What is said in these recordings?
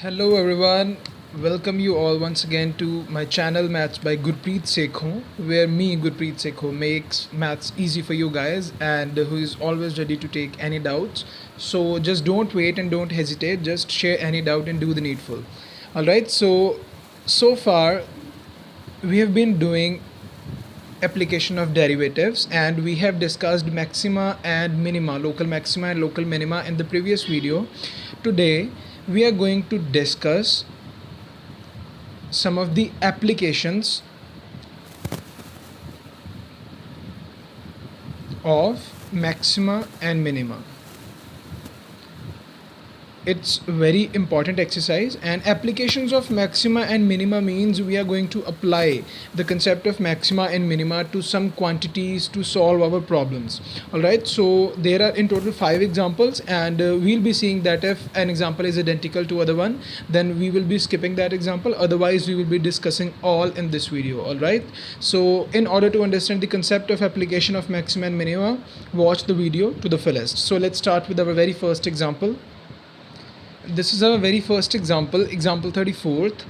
Hello everyone, welcome you all once again to my channel Maths by Gurpreet Sekho, where me Gurpreet Sekho makes maths easy for you guys and who is always ready to take any doubts. So just don't wait and don't hesitate, just share any doubt and do the needful. Alright, so far we have been doing application of derivatives and we have discussed maxima and minima, local maxima and local minima in the previous video. Today we are going to discuss some of the applications of maxima and minima. It's very important exercise, and applications of maxima and minima means we are going to apply the concept of maxima and minima to some quantities to solve our problems. All right, so there are in total 5 examples, and we'll be seeing that if an example is identical to other one, then we will be skipping that example. Otherwise we will be discussing all in this video. All right, so in order to understand the concept of application of maxima and minima, watch the video to the fullest. So let's start with our very first example. This is our very first example, example 34th.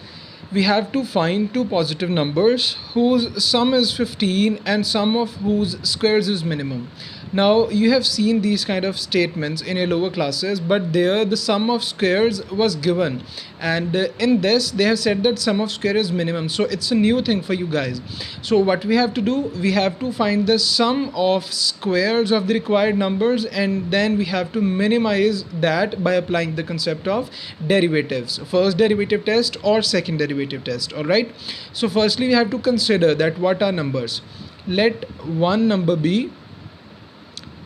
We have to find two positive numbers whose sum is 15 and sum of whose squares is minimum. Now you have seen these kind of statements in your lower classes, but there the sum of squares was given, and in this they have said that sum of square is minimum. So it's a new thing for you guys. So what we have to do, we have to find the sum of squares of the required numbers, and then we have to minimize that by applying the concept of derivatives, first derivative test or second derivative test. All right, so firstly we have to consider that what are numbers. Let one number be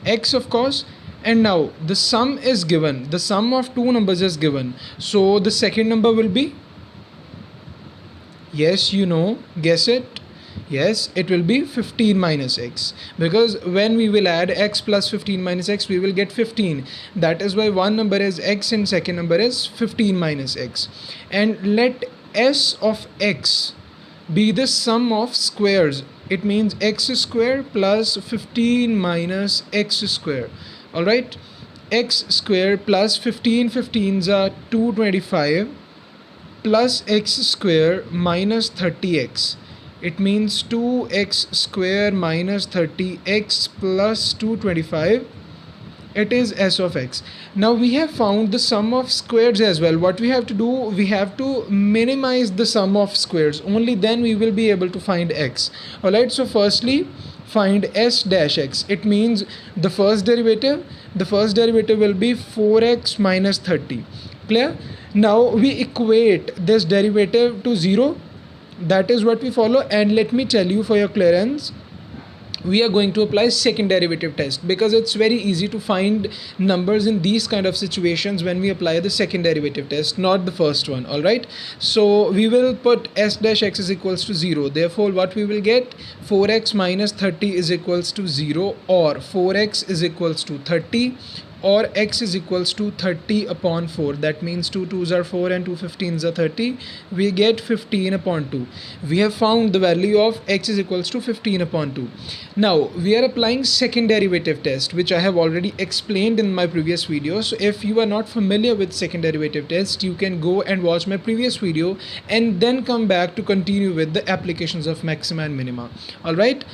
x, of course, and now the sum is given, the sum of two numbers is given, so the second number will be, yes, you know, guess it. Yes, it will be 15 minus x, because when we will add x plus 15 minus x, we will get 15. That is why one number is x and second number is 15 minus x. And let s of x be the sum of squares. It means x square plus 15 minus x square. All right, x square plus 15, 15s are 225, plus x square minus 30x. It means 2x square minus 30x plus 225. It is s of x. Now we have found the sum of squares as well. What we have to do, we have to minimize the sum of squares, only then we will be able to find x. All right, so firstly find s dash x. It means the first derivative will be 4x minus 30. Clear? Now we equate this derivative to 0. That is what we follow, and let me tell you for your clearance, we are going to apply second derivative test, because it's very easy to find numbers in these kind of situations when we apply the second derivative test, not the first one. All right, so we will put s dash x is equals to 0. Therefore what we will get, 4x minus 30 is equals to 0, or 4x is equals to 30, or x is equals to 30 upon 4. That means 2 2s are 4 and 2 15s are 30. We get 15 upon 2. We have found the value of x is equals to 15 upon 2. Now we are applying second derivative test, which I have already explained in my previous video. So if you are not familiar with second derivative test, you can go and watch my previous video and then come back to continue with the applications of maxima and minima. All right,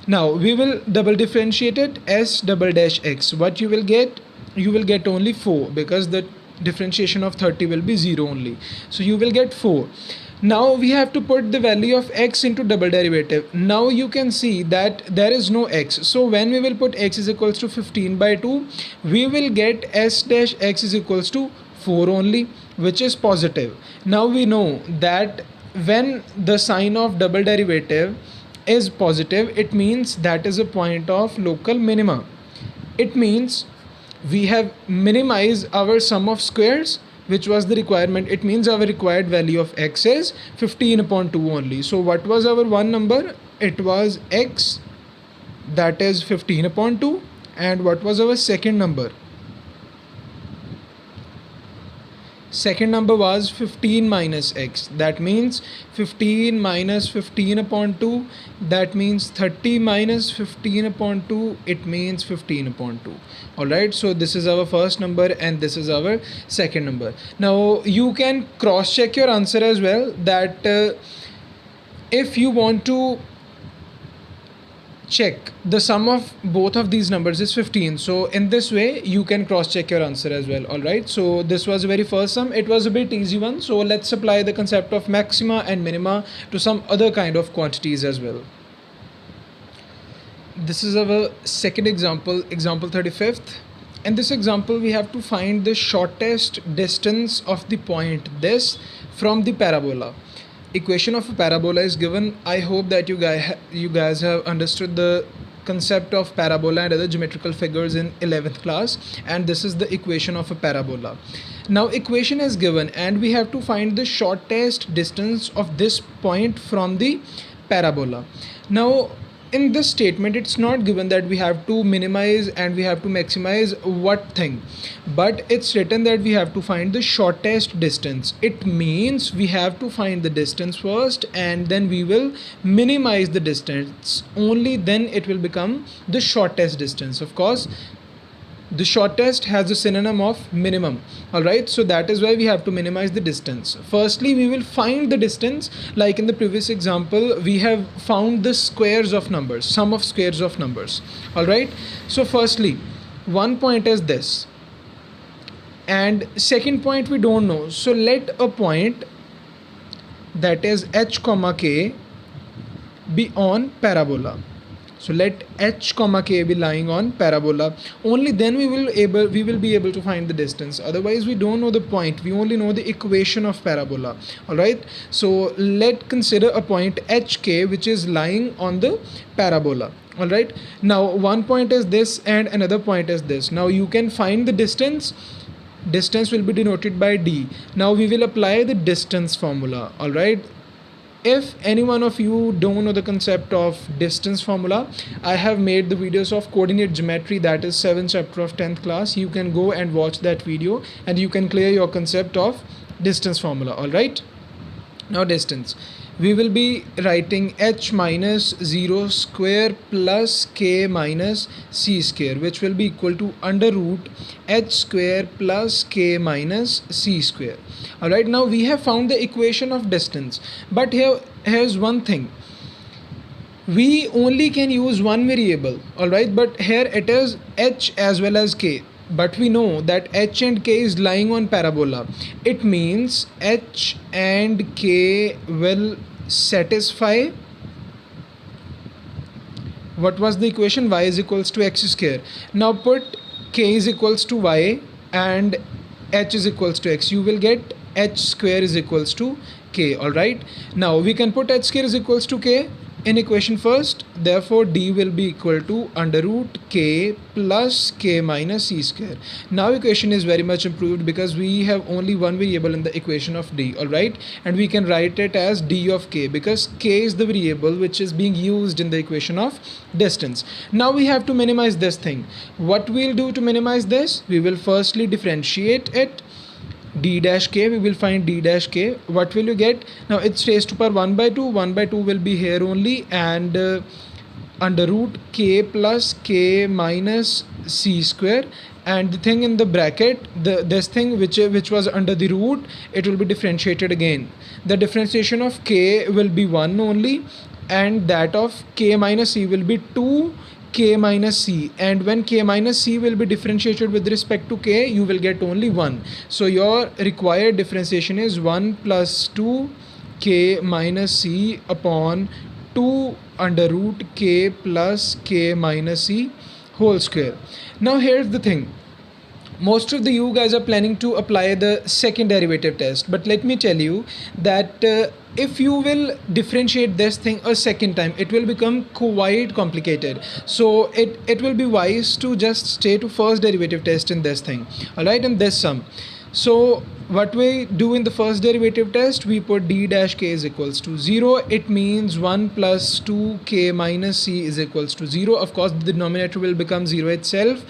now we will double differentiate it, s double dash x. What you will get, you will get only 4, because the differentiation of 30 will be 0 only, so you will get 4. Now we have to put the value of x into double derivative. Now you can see that there is no x, so when we will put x is equals to 15 by 2, we will get s dash x is equals to 4 only, which is positive. Now we know that when the sign of double derivative is positive, it means that is a point of local minima. It means we have minimized our sum of squares, which was the requirement. It means our required value of x is 15 upon 2 only. So what was our one number? It was x, that is 15 upon 2. And what was our second number? second number was 15 minus x. That means 15 minus 15 upon 2. That means 30 minus 15 upon 2. It means 15 upon 2. Alright, so this is our first number and this is our second number. Now you can cross check your answer as well, that if you want to check the sum of both of these numbers is 15, so in this way you can cross check your answer as well. All right, so this was the very first sum. It was a bit easy one, so let's apply the concept of maxima and minima to some other kind of quantities as well. This is our second example, example 35th. In this example we have to find the shortest distance of the point this from the parabola. Equation of a parabola is given. I hope that you guys have understood the concept of parabola and other geometrical figures in 11th class, and this is the equation of a parabola. Now equation is given and we have to find the shortest distance of this point from the parabola. Now in this statement it's not given that we have to minimize and we have to maximize what thing, but it's written that we have to find the shortest distance. It means we have to find the distance first and then we will minimize the distance, only then it will become the shortest distance. Of course the shortest has a synonym of minimum. All right, so that is why we have to minimize the distance. Firstly we will find the distance. Like in the previous example we have found the squares of numbers, sum of squares of numbers. All right, so firstly one point is this and second point we don't know, so let a point that is h comma k be on parabola. So let h comma k be lying on parabola. Only then we will be able to find the distance. Otherwise we don't know the point. We only know the equation of parabola. All right. So let consider a point hk which is lying on the parabola. All right. Now one point is this and another point is this. Now you can find the distance. Distance will be denoted by d. Now we will apply the distance formula. All right. If any one of you don't know the concept of distance formula, I have made the videos of coordinate geometry, that is 7th chapter of 10th class. You can go and watch that video and you can clear your concept of distance formula. All right, now distance, we will be writing h minus 0 square plus k minus c square, which will be equal to under root h square plus k minus c square. All right, now we have found the equation of distance, but here's one thing, we only can use one variable. All right, but here it is h as well as k, but we know that h and k is lying on parabola. It means h and k will satisfy what was the equation, y is equals to x square. Now put k is equals to y and h is equals to x, you will get h square is equals to k. All right, now we can put h square is equals to k in equation first, therefore d will be equal to under root k plus k minus c square. Now equation is very much improved because we have only one variable in the equation of d. All right, and we can write it as d of k because k is the variable which is being used in the equation of distance. Now we have to minimize this thing. What we'll do to minimize this, we will firstly differentiate it, d dash k, we will find d dash k. What will you get? Now it's raised to power 1 by 2, 1 by 2 will be here only, and under root k plus k minus c square, and the thing in the bracket, this thing which was under the root, it will be differentiated again. The differentiation of k will be 1 only, and that of k minus c will be 2 k minus c, and when k minus c will be differentiated with respect to k, you will get only 1. So your required differentiation is 1 plus 2 k minus c upon 2 under root k plus k minus c whole square. Now here's the thing, most of you guys are planning to apply the second derivative test, but let me tell you that if you will differentiate this thing a second time, it will become quite complicated. So it will be wise to just stay to first derivative test in this thing. All right, in this sum. So what we do in the first derivative test, we put d dash k is equals to 0. It means 1 plus 2 k minus c is equals to 0. Of course the denominator will become 0 itself.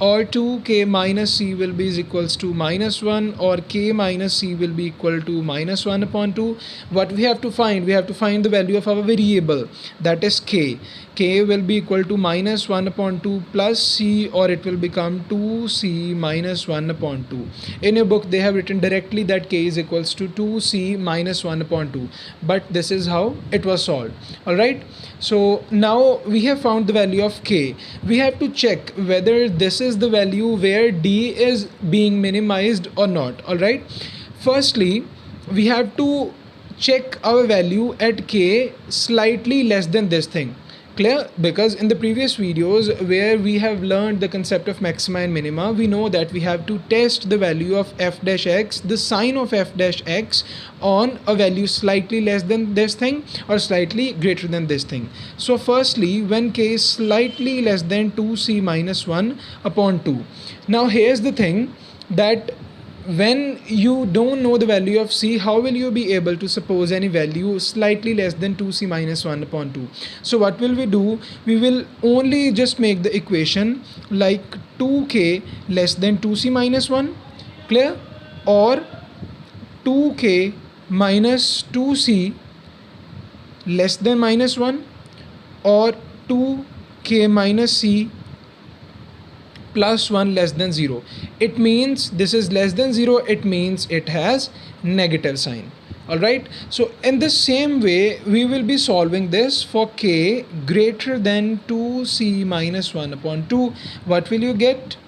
or 2k minus c will be is equals to -1, or k minus c will be equal to -1 upon 2. What we have to find? We have to find the value of our variable, that is k. K will be equal to -1 upon 2 plus c, or it will become 2c minus 1 upon 2. In your book they have written directly that k is equals to 2c minus 1 upon 2, but this is how it was solved. Alright, so now we have found the value of k. We have to check whether this is the value where d is being minimized or not. Alright, firstly we have to check our value at k slightly less than this thing. Clear? Because in the previous videos where we have learned the concept of maxima and minima, we know that we have to test the value of f dash x, the sign of f dash x, on a value slightly less than this thing or slightly greater than this thing. So firstly, when k is slightly less than 2c minus 1 upon 2. Now here's the thing, that when you don't know the value of c, how will you be able to suppose any value slightly less than 2c minus 1 upon 2? So what will we do? We will only just make the equation like 2k less than 2c minus 1, clear? Or 2k minus 2c less than minus 1, or 2k minus c plus 1 less than 0. It means this is less than 0, it means it has negative sign. Alright, so in the same way we will be solving this for k greater than 2c minus 1 upon 2. What will you get?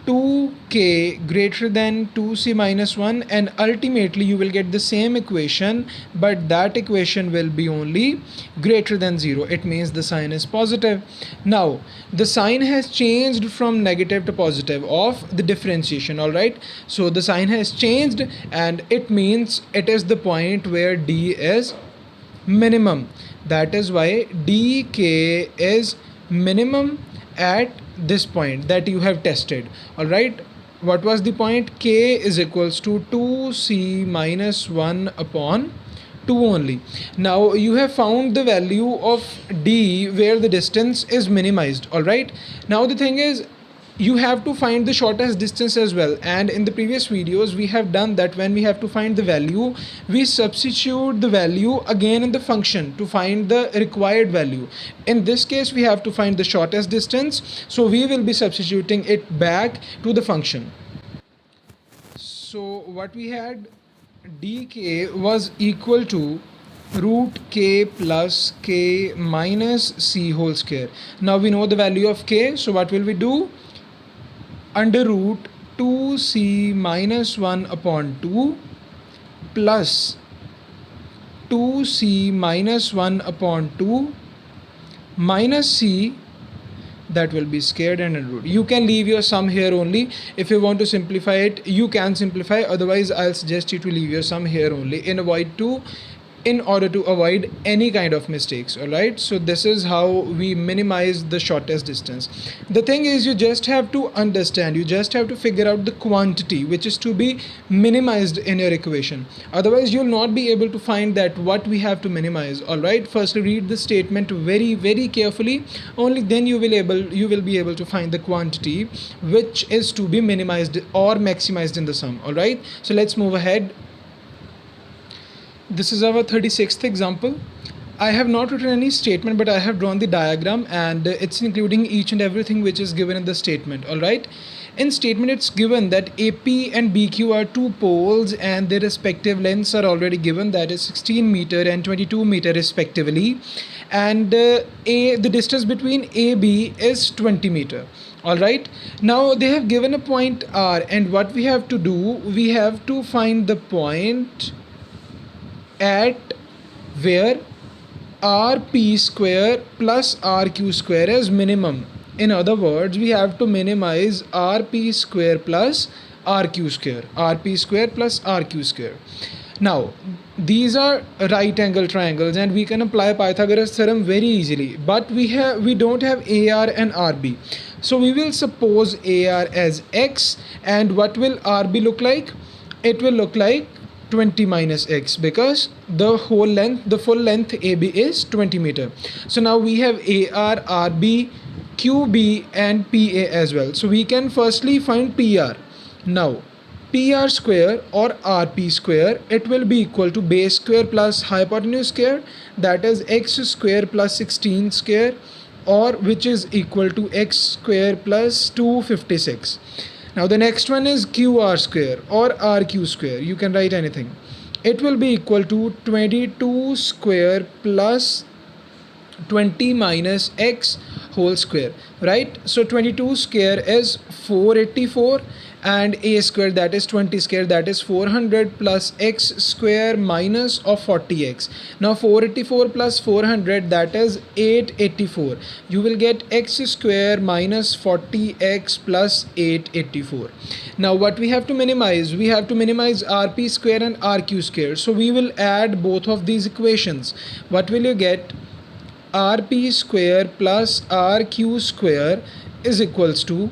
2k greater than 2c minus 1, and ultimately you will get the same equation, but that equation will be only greater than 0. It means the sign is positive. Now the sign has changed from negative to positive of the differentiation. All right, so the sign has changed, and it means it is the point where d is minimum. That is why dk is minimum at this point that you have tested. All right, what was the point? K is equals to 2c minus 1 upon 2 only. Now you have found the value of d where the distance is minimized. All right, now the thing is, you have to find the shortest distance as well, and in the previous videos we have done that. When we have to find the value, we substitute the value again in the function to find the required value. In this case we have to find the shortest distance, so we will be substituting it back to the function. So what we had, dk was equal to root k plus k minus c whole square. Now we know the value of k, so what will we do? Under root 2c minus 1 upon 2 plus 2c minus 1 upon 2 minus c, that will be squared and under root. You can leave your sum here only. If you want to simplify it, you can simplify. Otherwise I'll suggest you to leave your sum here only in order to avoid any kind of mistakes. All right, so this is how we minimize the shortest distance. The thing is, you just have to understand, you just have to figure out the quantity which is to be minimized in your equation. Otherwise you'll not be able to find that what we have to minimize. All right, firstly read the statement very carefully, only then you will be able to find the quantity which is to be minimized or maximized in the sum. All right, so let's move ahead. This is our 36th example. I have not written any statement, but I have drawn the diagram, and it's including each and everything which is given in the statement. All right, in statement it's given that AP and BQ are two poles and their respective lengths are already given, that is 16 meter and 22 meter respectively, and the distance between AB is 20 meter. All right, now they have given a point R, and what we have to do, we have to find the point at where rp square plus rq square is minimum. In other words, we have to minimize rp square plus rq square, rp square plus rq square. Now these are right angle triangles and we can apply Pythagoras theorem very easily, but we don't have AR and RB. So we will suppose AR as x, and what will RB look like? It will look like 20 minus x, because the full length AB is 20 meter. So now we have AR, RB QB and PA as well. So we can firstly find PR. Now PR square or RP square, it will be equal to base square plus hypotenuse square, that is x square plus 16 square, or which is equal to x square plus 256. Now the next one is QR square or RQ square, you can write anything. It will be equal to 22 square plus 20 minus x whole square, right? So 22 square is 484 and a square, that is 20 square, that is 400 plus x square minus of 40x. Now 484 plus 400, that is 884. You will get x square minus 40x plus 884. Now what we have to minimize? We have to minimize RP square and RQ square. So we will add both of these equations. What will you get? RP square plus RQ square is equals to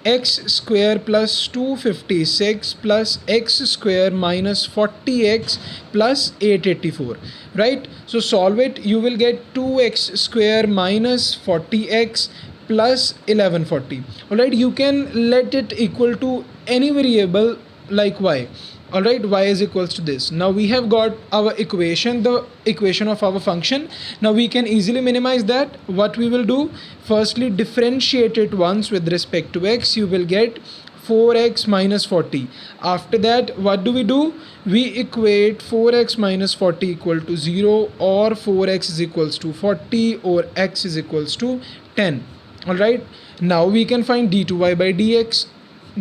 x square plus 256 plus x square minus 40x plus 884, right? So solve it, you will get 2x square minus 40x plus 1140. Alright, you can let it equal to any variable like y. Alright, y is equals to this. Now we have got our equation, the equation of our function. Now we can easily minimize that. What we will do, firstly differentiate it once with respect to x, you will get 4x minus 40. After that, what do? We equate 4x minus 40 equal to 0, or 4x is equals to 40, or x is equals to 10. Alright, now we can find d2y by dx.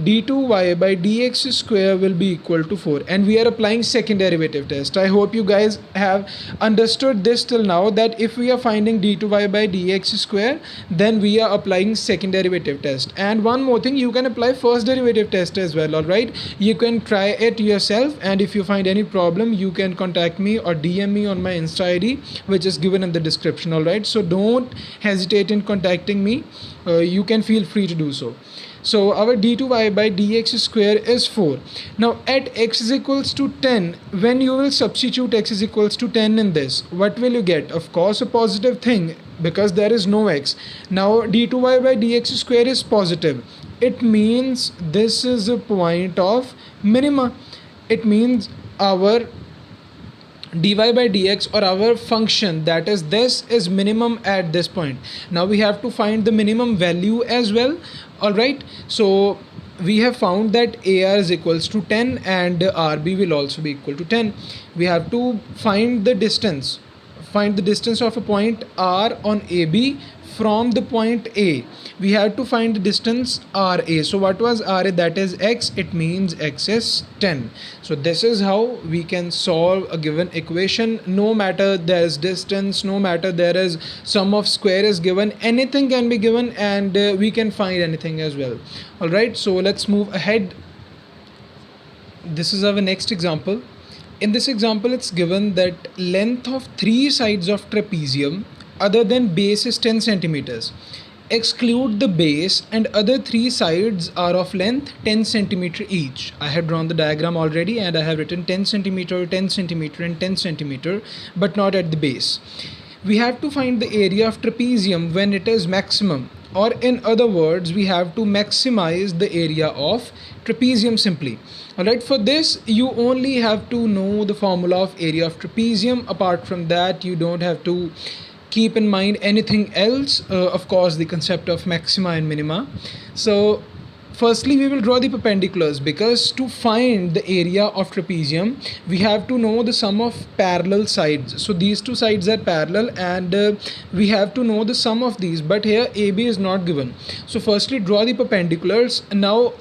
d2y by dx square will be equal to 4, and we are applying second derivative test. I hope you guys have understood this till now, that if we are finding d2y by dx square, then we are applying second derivative test. And one more thing, you can apply first derivative test as well. Alright, you can try it yourself, and if you find any problem, you can contact me or DM me on my Insta ID, which is given in the description. Alright, so don't hesitate in contacting me. You can feel free to do so. So our d2y by dx square is 4. Now at x is equals to 10, when you will substitute x is equals to 10 in this, what will you get? Of course a positive thing, because there is no x. Now d2y by dx square is positive. It means this is a point of minima. It means our dy by dx, or our function, that is this, is minimum at this point. Now we have to find the minimum value as well. Alright, so we have found that AR is equals to 10 and RB will also be equal to 10. We have to find the distance. Find the distance of a point R on AB from the point A. We have to find the distance RA. So what was RA? That is x. It means x is 10. So this is how we can solve a given equation. No matter there is distance, no matter there is sum of square is given, anything can be given, and we can find anything as well. Alright, so let's move ahead. This is our next example. In this example, it's given that length of 3 sides of trapezium other than base is 10 centimeters. Exclude the base and other 3 sides are of length 10 centimeter each. I have drawn the diagram already, and I have written 10 centimeter, 10 centimeter and 10 centimeter, but not at the base. We have to find the area of trapezium when it is maximum, or in other words, we have to maximize the area of trapezium simply. Alright, for this you only have to know the formula of area of trapezium. Apart from that, you don't have to keep in mind anything else. Of course, the concept of maxima and minima. So firstly we will draw the perpendiculars, because to find the area of trapezium we have to know the sum of parallel sides. So these two sides are parallel, and we have to know the sum of these, but here AB is not given. So firstly draw the perpendiculars. Now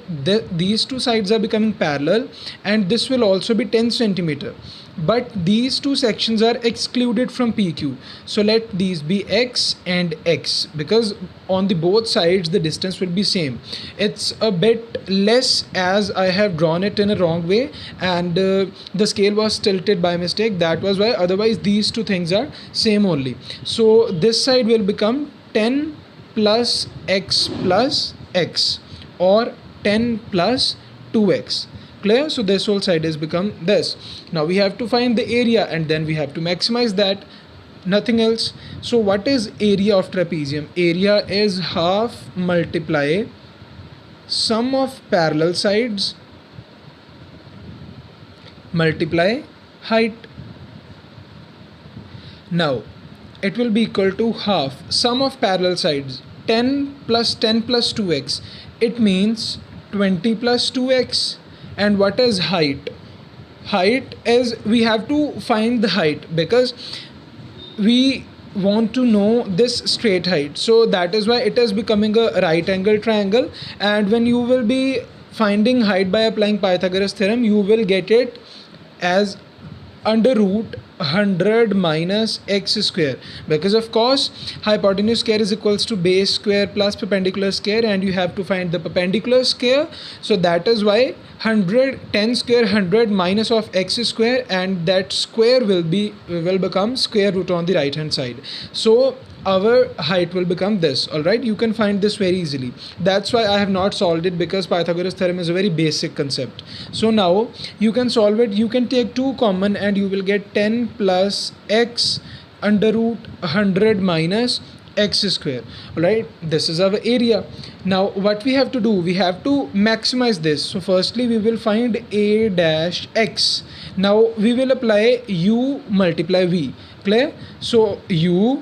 these two sides are becoming parallel, and this will also be 10 centimeter. But these two sections are excluded from PQ. So let these be x and x, because on the both sides the distance will be same. It's a bit less as I have drawn it in a wrong way, and the scale was tilted by mistake. That was why. Otherwise these two things are same only. So this side will become 10 plus x, or 10 plus 2x. Clear? So this whole side has become this. Now we have to find the area, and then we have to maximize that. nothing else. So what is area of trapezium? Area is half multiply sum of parallel sides multiply height. Now it will be equal to half sum of parallel sides, 10 plus 10 plus 2x, it means 20 plus 2x. And what is height? Height is, we have to find the height because we want to know this straight height, so that is why it is becoming a right angle triangle. And when you will be finding height by applying Pythagoras theorem, you will get it as under root 100 minus x square, because of course hypotenuse square is equals to base square plus perpendicular square, and you have to find the perpendicular square. So that is why 10 square 100 minus of x square, and that square will become square root on the right hand side. So our height will become this. All right, you can find this very easily. That's why I have not solved it, because Pythagoras theorem is a very basic concept. So now you can solve it. You can take 2 common and you will get 10 plus x under root 100 minus x square. All right, this is our area. Now what we have to do, we have to maximize this. So firstly we will find a dash x. Now we will apply u multiply v. Clear? So u,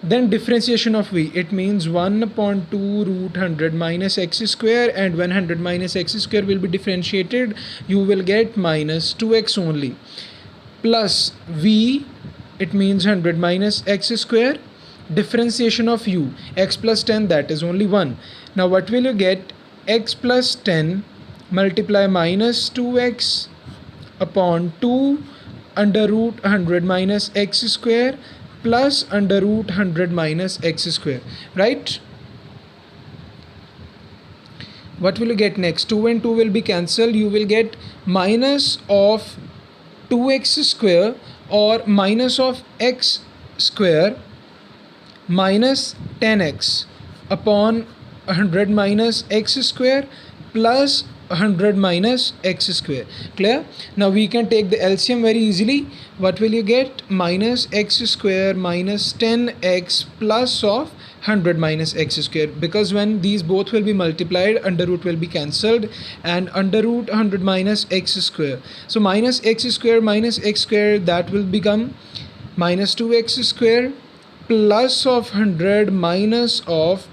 then differentiation of v, it means 1 upon 2 root 100 minus x square, and 100 minus x square will be differentiated, you will get minus 2x only, plus v, it means 100 minus x square, differentiation of u, x plus 10, that is only 1. Now what will you get? X plus 10 multiply minus 2x upon 2 under root 100 minus x square plus under root 100 minus x square, right? What will you get next? 2 and 2 will be cancelled. You will get minus of 2x square or minus of x square minus 10x upon 100 minus x square plus 100 minus x square. Clear? Now we can take the LCM very easily. What will you get? Minus x square minus 10x plus of 100 minus x square, because when these both will be multiplied, under root will be cancelled, and under root 100 minus x square. So minus x square minus x square, that will become minus 2x square plus of 100 minus of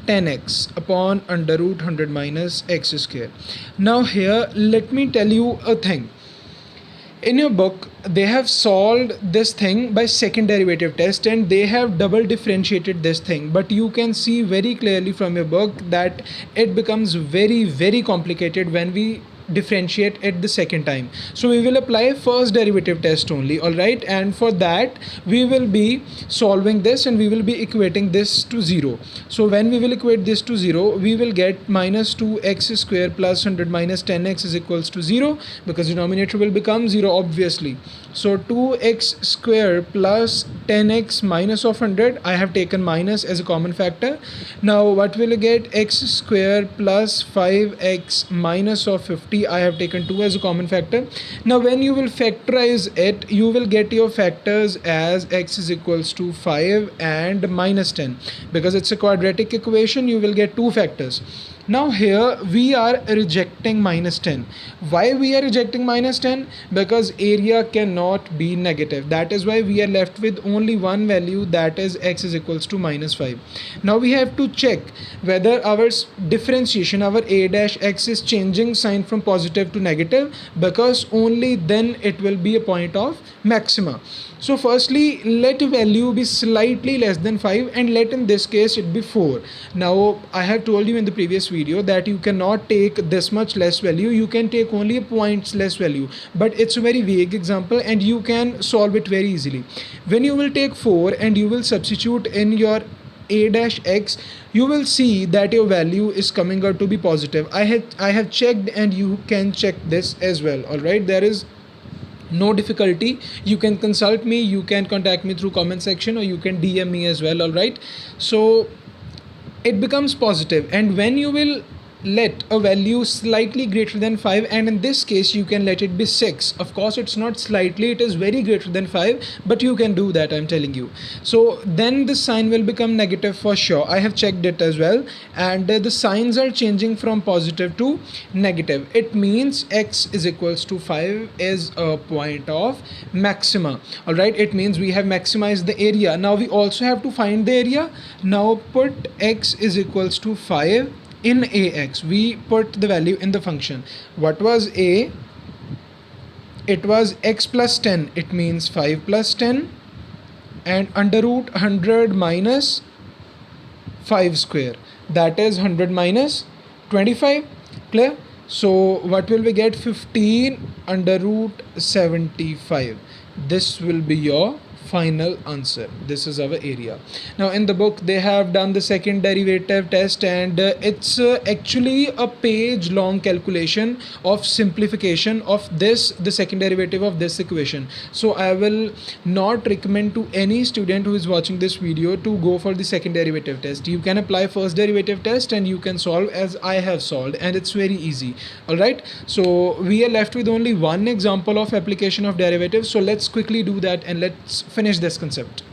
10x upon under root 100 minus x square. Now here let me tell you a thing. In your book they have solved this thing by second derivative test, and they have double differentiated this thing, but you can see very clearly from your book that it becomes very complicated when we differentiate it the second time. So we will apply first derivative test only. All right, and for that we will be solving this and we will be equating this to 0. So when we will equate this to 0, we will get minus 2x square plus 100 minus 10x is equals to 0, because denominator will become 0 obviously. So 2x square plus 10x minus of 100, I have taken minus as a common factor. Now what will you get? X square plus 5x minus of 50, I have taken 2 as a common factor. Now when you will factorize it, you will get your factors as x is equals to 5 and minus 10. Because it's a quadratic equation, you will get 2 factors. Now here we are rejecting minus 10. Why we are rejecting minus 10? Because area cannot be negative. That is why we are left with only one value, that is x is equals to minus 5. Now we have to check whether our differentiation, our a dash x is changing sign from positive to negative, because only then it will be a point of maxima. So firstly, let value be slightly less than 5 and let in this case it be 4. Now I have told you in the previous video that you cannot take this much less value, you can take only a points less value, but it's a very vague example and you can solve it very easily. When you will take 4 and you will substitute in your a dash x, you will see that your value is coming out to be positive. I have checked and you can check this as well. All right, there is no difficulty. You can consult me, you can contact me through comment section, or you can DM me as well. All right, so it becomes positive, and when you will let a value slightly greater than 5, and in this case you can let it be 6. Of course it's not slightly, it is very greater than 5, but you can do that, I'm telling you. So then the sign will become negative for sure. I have checked it as well, and the signs are changing from positive to negative. It means x is equals to 5 is a point of maxima. All right, it means we have maximized the area. Now we also have to find the area. Now put x is equals to 5 in ax. We put the value in the function. What was a? It was x plus 10. It means 5 plus 10, and under root 100 minus 5 square, that is 100 minus 25. Clear? So what will we get? 15 under root 75. This will be your final answer. This is our area. Now in the book they have done the second derivative test, and it's actually a page long calculation of simplification of this, the second derivative of this equation. So I will not recommend to any student who is watching this video to go for the second derivative test. You can apply first derivative test and you can solve as I have solved, and it's very easy. All right, so we are left with only one example of application of derivatives, so let's quickly do that and let's finish this concept.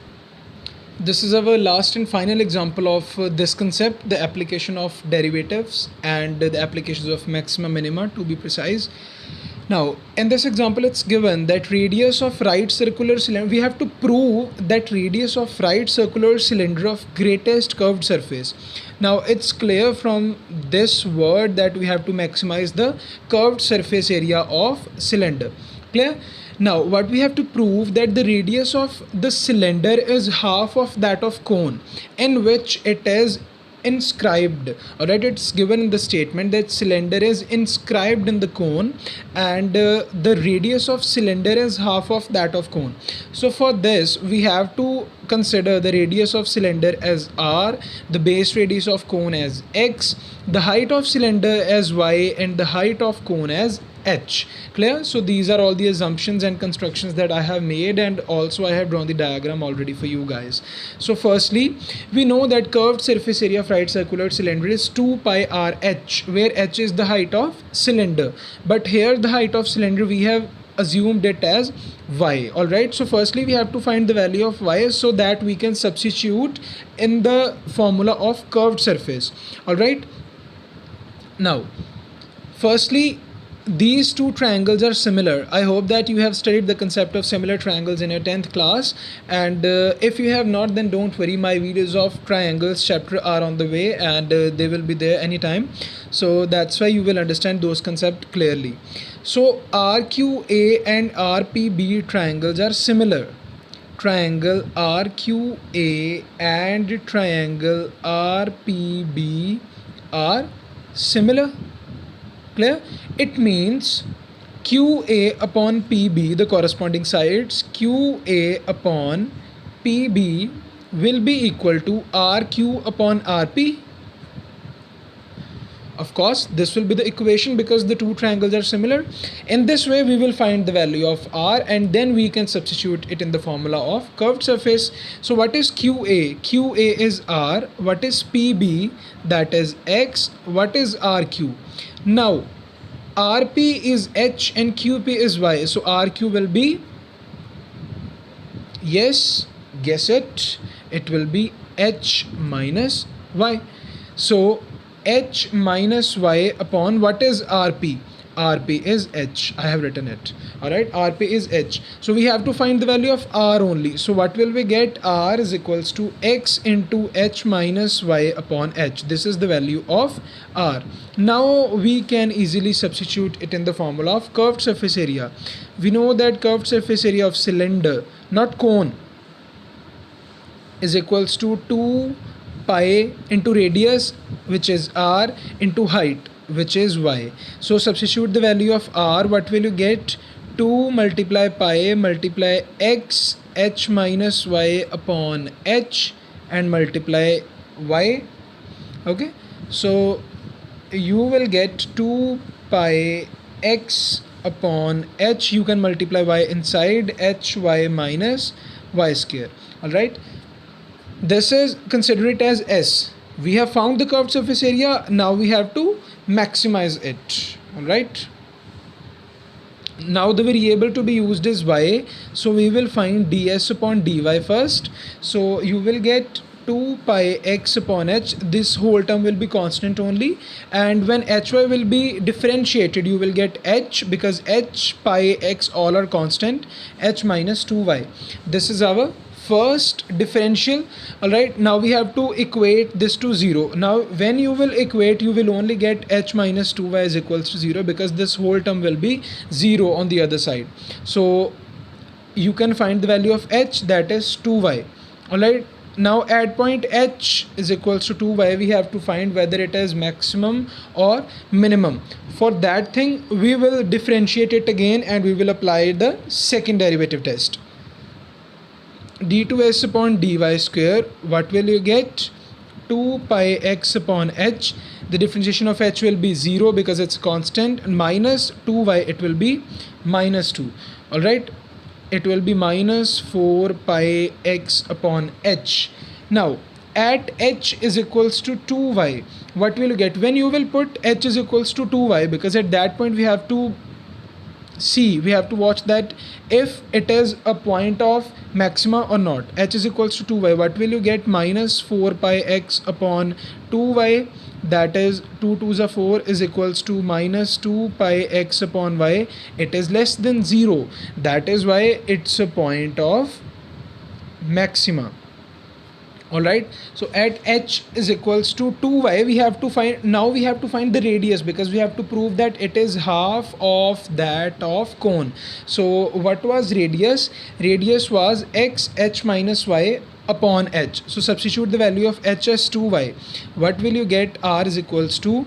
This is our last and final example of this concept, the application of derivatives and the applications of maxima minima, to be precise. Now in this example it's given that radius of right circular cylinder, we have to prove that radius of right circular cylinder of greatest curved surface. Now it's clear from this word that we have to maximize the curved surface area of cylinder. Clear? Now what we have to prove that the radius of the cylinder is half of that of cone in which it is inscribed. All right, it's given in the statement that cylinder is inscribed in the cone, and the radius of cylinder is half of that of cone. So for this we have to consider the radius of cylinder as r, the base radius of cone as x, the height of cylinder as y, and the height of cone as h. Clear? So these are all the assumptions and constructions that I have made, and also I have drawn the diagram already for you guys. So firstly, we know that curved surface area of right circular cylinder is 2 pi r h, where h is the height of cylinder, but here the height of cylinder we have assumed it as y. All right, so firstly we have to find the value of y so that we can substitute in the formula of curved surface. All right, now firstly, these two triangles are similar. I hope that you have studied the concept of similar triangles in your 10th class, and if you have not, then don't worry, my videos of triangles chapter are on the way, and they will be there anytime, so that's why you will understand those concepts clearly. So RQA and RPB triangles are similar. Triangle RQA and triangle RPB are similar. Clear? It means QA upon PB, the corresponding sides, QA upon PB will be equal to RQ upon RP. Of course, this will be the equation because the two triangles are similar. In this way, we will find the value of R, and then we can substitute it in the formula of curved surface. So what is QA? QA is R. What is PB? That is X. What is RQ? Now, RP is H and QP is Y. So RQ will be, yes, guess it. It will be H minus Y. So H minus Y upon what is RP? RP is H. I have written it. Alright, RP is H. So we have to find the value of R only. So what will we get? R is equals to X into H minus Y upon H. This is the value of R. Now we can easily substitute it in the formula of curved surface area. We know that curved surface area of cylinder, not cone, is equals to 2 pi into radius, which is R, into height, which is y. So substitute the value of r. What will you get? 2 multiply pi multiply x h minus y upon h and multiply y. Okay, so you will get 2 pi x upon h. You can multiply y inside, h y minus y square. All right, this is, consider it as S. We have found the curved surface area. Now we have to maximize it. All right, now the variable to be used is y, so we will find ds upon dy first. So you will get 2 pi x upon h, this whole term will be constant only, and when hy will be differentiated you will get h, because h, pi, x all are constant, h minus 2y. This is our first differential. All right, now we have to equate this to 0. Now when you will equate, you will only get h minus 2y is equals to 0, because this whole term will be 0 on the other side. So you can find the value of h, that is 2y. All right, now at point h is equals to 2y, we have to find whether it is maximum or minimum. For that thing we will differentiate it again and we will apply the second derivative test. d2s upon dy square, what will you get? 2 pi x upon h, the differentiation of h will be 0 because it's constant, minus 2y, it will be minus 2. All right, it will be minus 4 pi x upon h. Now at h is equals to 2y, what will you get when you will put h is equals to 2y? Because at that point we have to see, we have to watch that if it is a point of maxima or not. H is equals to 2y, what will you get? Minus 4 pi x upon 2y, that is 2 2s are 4 is equals to minus 2 pi x upon y. It is less than 0, that is why it's a point of maxima. All right, so at h is equals to 2y, we have to find, now we have to find the radius, because we have to prove that it is half of that of cone. So what was radius? Radius was x h minus y upon h. So substitute the value of h as 2y. What will you get? R is equals to,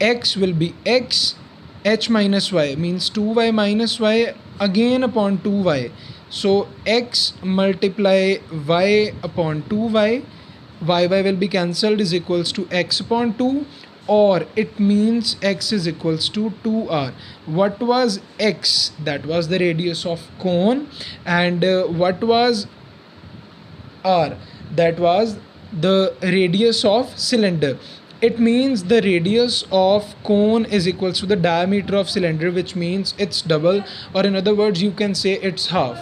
x will be x, h minus y means 2y minus y again upon 2y. So x multiply y upon 2y, y will be cancelled, is equals to x upon 2, or it means x is equals to 2r. What was x? That was the radius of cone. And what was r? That was the radius of cylinder. It means the radius of cone is equals to the diameter of cylinder, which means it's double, or in other words you can say it's half.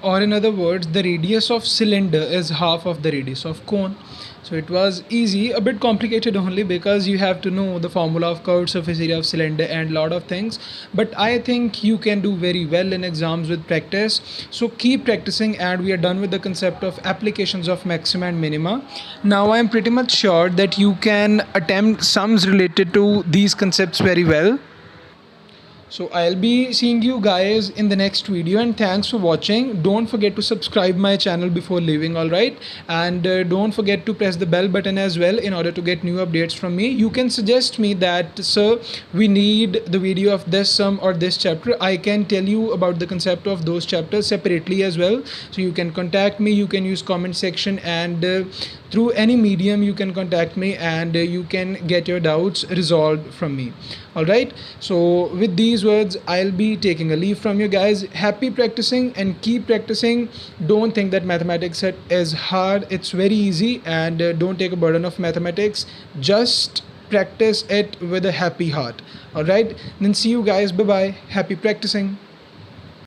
Or in other words, the radius of cylinder is half of the radius of cone. So it was easy, a bit complicated only because you have to know the formula of curved surface area of cylinder and lot of things, but I think you can do very well in exams with practice. So keep practicing, and we are done with the concept of applications of maxima and minima. Now I am pretty much sure that you can attempt sums related to these concepts very well. So I'll be seeing you guys in the next video, and thanks for watching. Don't forget to subscribe my channel before leaving, all right? And don't forget to press the bell button as well in order to get new updates from me. You can suggest me that, sir, we need the video of this sum or this chapter. I can tell you about the concept of those chapters separately as well. So you can contact me, you can use comment section, and through any medium you can contact me, and you can get your doubts resolved from me. All right, so with these words I'll be taking a leave from you guys. Happy practicing and keep practicing. Don't think that mathematics is hard, it's very easy, and don't take a burden of mathematics. Just practice it with a happy heart. All right, then see you guys. Bye bye. Happy practicing.